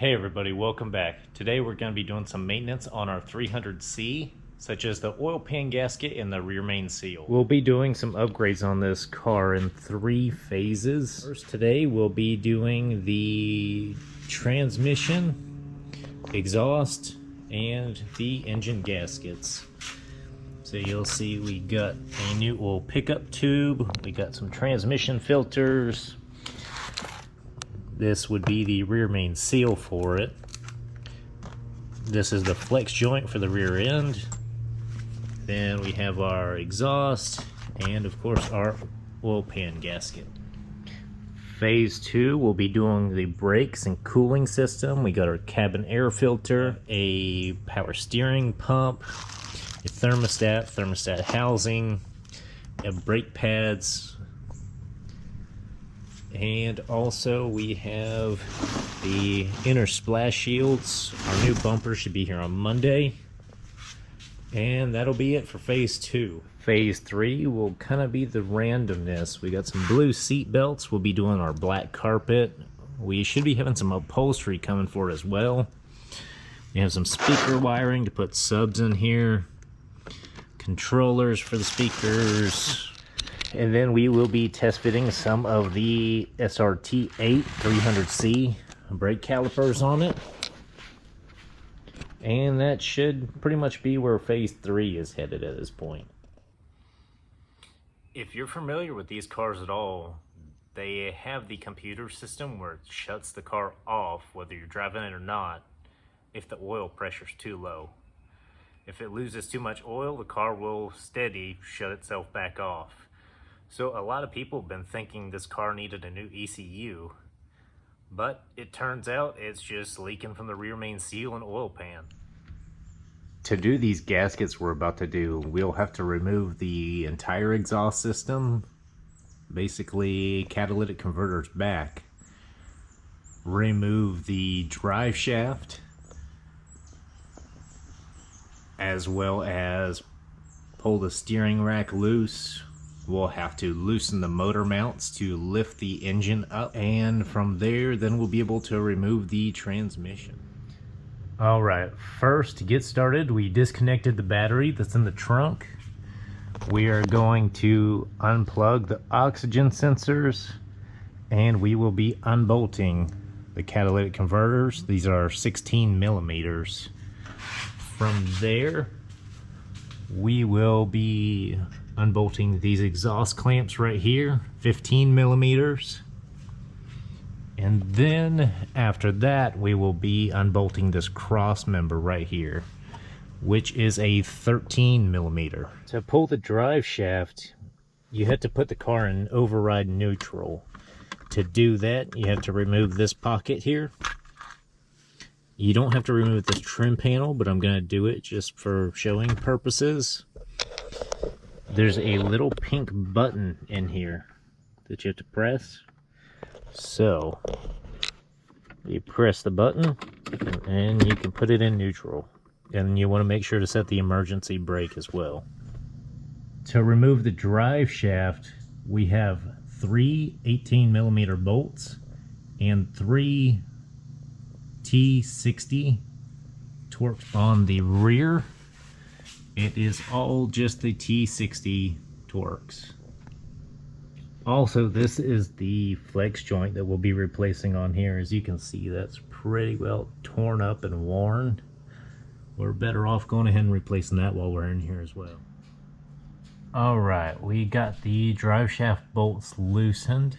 Hey everybody, welcome back. Today we're going to be doing some maintenance on our 300C, such as the oil pan gasket and the rear main seal. We'll be doing some upgrades on this car in 3 phases. First today we'll be doing the transmission, exhaust, and the engine gaskets. So you'll see we got a new oil pickup tube, we got some transmission filters. This would be the rear main seal for it. This is the flex joint for the rear end. Then we have our exhaust and of course our oil pan gasket. Phase 2 we'll be doing the brakes and cooling system. We got our cabin air filter, a power steering pump, a thermostat housing, brake pads, and also we have the inner splash shields. Our new bumper should be here on Monday. And that'll be it for phase 2. Phase 3 will kind of be the randomness. We got some blue seat belts. We'll be doing our black carpet. We should be having some upholstery coming for it as well. We have some speaker wiring to put subs in here, controllers for the speakers. And then we will be test fitting some of the SRT8 300C brake calipers on it. And that should pretty much be where phase 3 is headed at this point. If you're familiar with these cars at all, they have the computer system where it shuts the car off, whether you're driving it or not, if the oil pressure's too low. If it loses too much oil, the car will steady shut itself back off. So a lot of people have been thinking this car needed a new ECU, but it turns out it's just leaking from the rear main seal and oil pan. To do these gaskets we're about to do, we'll have to remove the entire exhaust system, basically catalytic converters back, remove the drive shaft, as well as pull the steering rack loose. We'll have to loosen the motor mounts to lift the engine up, and from there then we'll be able to remove the transmission. Alright, first to get started we disconnected the battery that's in the trunk. We are going to unplug the oxygen sensors and we will be unbolting the catalytic converters. These are 16 millimeters. From there we will be unbolting these exhaust clamps right here, 15 millimeters. And then after that we will be unbolting this cross member right here, which is a 13 millimeter. To pull the drive shaft, you have to put the car in override neutral. To do that, you have to remove this pocket here. You don't have to remove this trim panel, but I'm going to do it just for showing purposes. There's a little pink button in here that you have to press. So you press the button and you can put it in neutral. And you want to make sure to set the emergency brake as well. To remove the drive shaft, we have 3 18 millimeter bolts and 3 T60 Torx on the rear. It is all just the T60 Torx. Also, this is the flex joint that we'll be replacing on here. As you can see, that's pretty well torn up and worn. We're better off going ahead and replacing that while we're in here as well. Alright, we got the drive shaft bolts loosened.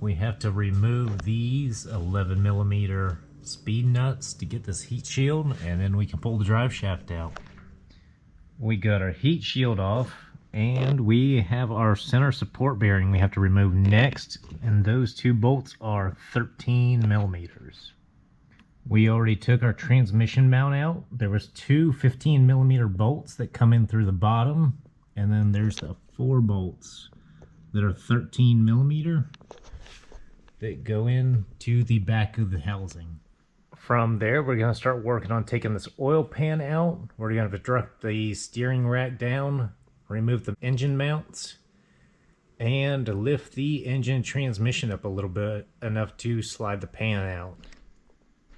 We have to remove these 11 millimeter speed nuts to get this heat shield, and then we can pull the drive shaft out. We got our heat shield off, and we have our center support bearing we have to remove next, and those 2 bolts are 13 millimeters. We already took our transmission mount out. There was 2 15 millimeter bolts that come in through the bottom, and then there's the 4 bolts that are 13 millimeter that go into the back of the housing. From there, we're going to start working on taking this oil pan out. We're going to drop the steering rack down, remove the engine mounts, and lift the engine transmission up a little bit, enough to slide the pan out.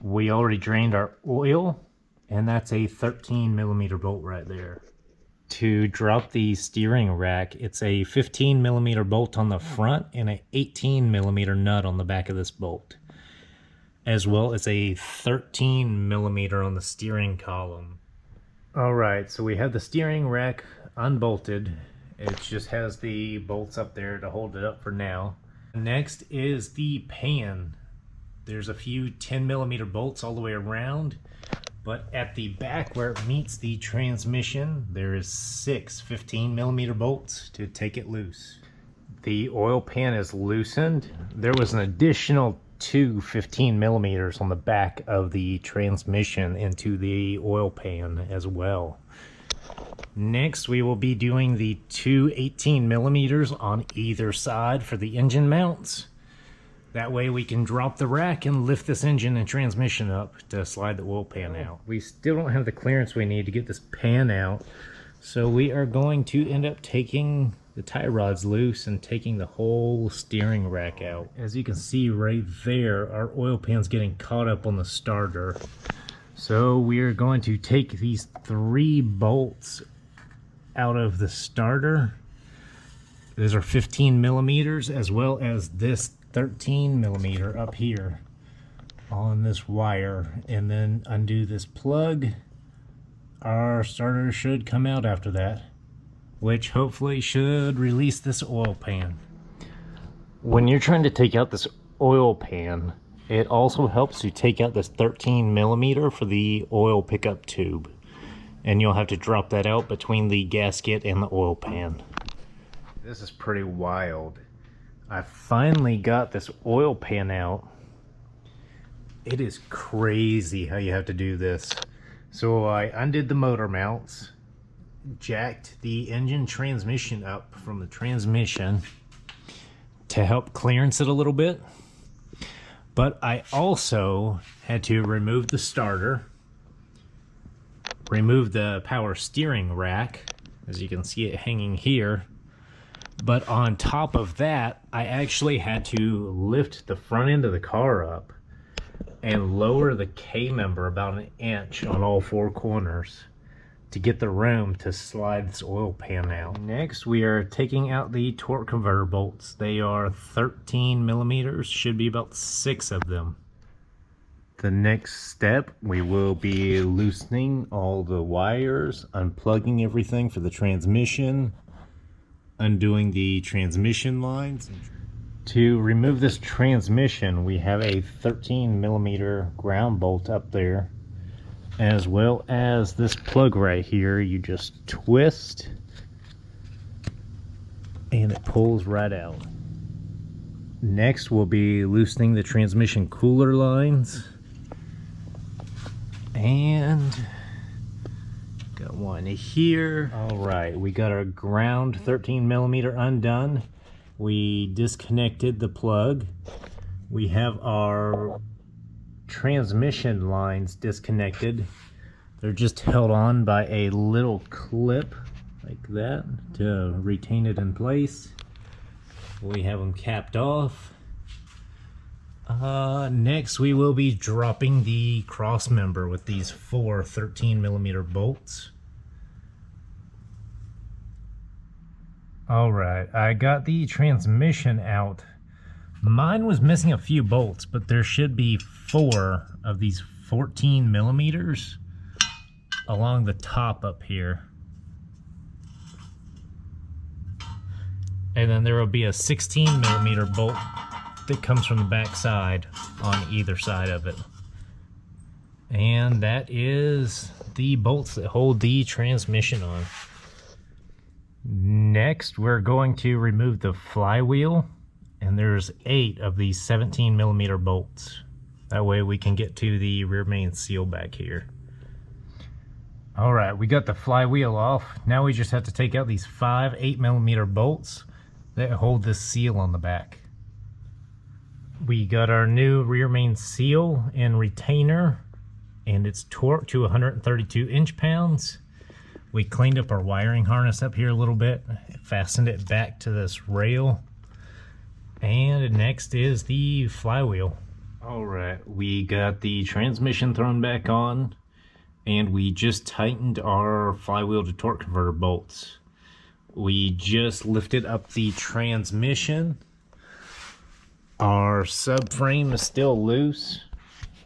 We already drained our oil, and that's a 13mm bolt right there. To drop the steering rack, it's a 15mm bolt on the front and an 18mm nut on the back of this bolt, as well as a 13mm on the steering column. Alright, so we have the steering rack unbolted. It just has the bolts up there to hold it up for now. Next is the pan. There's a few 10mm bolts all the way around, but at the back where it meets the transmission, there is 6 15mm bolts to take it loose. The oil pan is loosened. There was an additional 2 15mm on the back of the transmission into the oil pan as well. Next, we will be doing the 2 18mm on either side for the engine mounts. That way we can drop the rack and lift this engine and transmission up to slide the oil pan out. We still don't have the clearance we need to get this pan out, so we are going to end up taking the tie rods loose and taking the whole steering rack out. As you can see right there, our oil pan's getting caught up on the starter. So we are going to take these 3 bolts out of the starter. Those are 15mm, as well as this 13mm up here on this wire, and then undo this plug. Our starter should come out after that, which hopefully should release this oil pan. When you're trying to take out this oil pan, it also helps to take out this 13mm for the oil pickup tube, and you'll have to drop that out between the gasket and the oil pan. This is pretty wild. I finally got this oil pan out. It is crazy how you have to do this. So I undid the motor mounts, jacked the engine transmission up from the transmission to help clearance it a little bit. But I also had to remove the starter, remove the power steering rack, as you can see it hanging here. But on top of that, I actually had to lift the front end of the car up and lower the K-member about 1 inch on all 4 corners to get the room to slide this oil pan out. Next, we are taking out the torque converter bolts. They are 13mm, should be about 6 of them. The next step, we will be loosening all the wires, unplugging everything for the transmission, undoing the transmission lines. To remove this transmission, we have a 13mm ground bolt up there, as well as this plug right here. You just twist and it pulls right out. Next, we'll be loosening the transmission cooler lines, and got one here. All right, we got our ground 13mm undone. We disconnected the plug. We have our transmission lines disconnected. They're just held on by a little clip like that to retain it in place. We have them capped off. Next, we will be dropping the cross member with these 4 13mm bolts. Alright, I got the transmission out. Mine was missing a few bolts, but there should be 4 of these 14mm along the top up here. And then there will be a 16mm bolt that comes from the back side on either side of it. And that is the bolts that hold the transmission on. Next, we're going to remove the flywheel, and there's 8 of these 17mm bolts. That way we can get to the rear main seal back here. Alright, we got the flywheel off. Now we just have to take out these 5 8mm bolts that hold this seal on the back. We got our new rear main seal and retainer, and it's torqued to 132 inch-pounds. We cleaned up our wiring harness up here a little bit, fastened it back to this rail, and next is the flywheel. Alright, we got the transmission thrown back on, and we just tightened our flywheel to torque converter bolts. We just lifted up the transmission. Our subframe is still loose.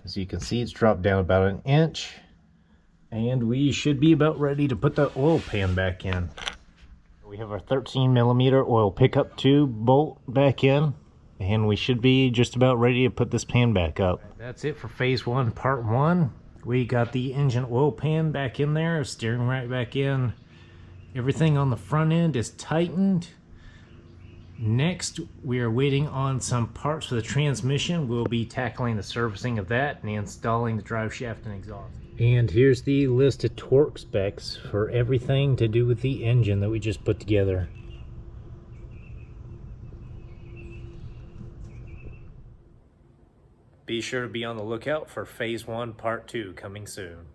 As you can see, it's dropped down about an inch. And we should be about ready to put the oil pan back in. We have our 13mm oil pickup tube bolt back in. And we should be just about ready to put this pan back up. That's it for phase 1, part 1. We got the engine oil pan back in there, steering rack back in. Everything on the front end is tightened. Next, we are waiting on some parts for the transmission. We'll be tackling the servicing of that and installing the drive shaft and exhaust. And here's the list of torque specs for everything to do with the engine that we just put together. Be sure to be on the lookout for phase 1, part 2 coming soon.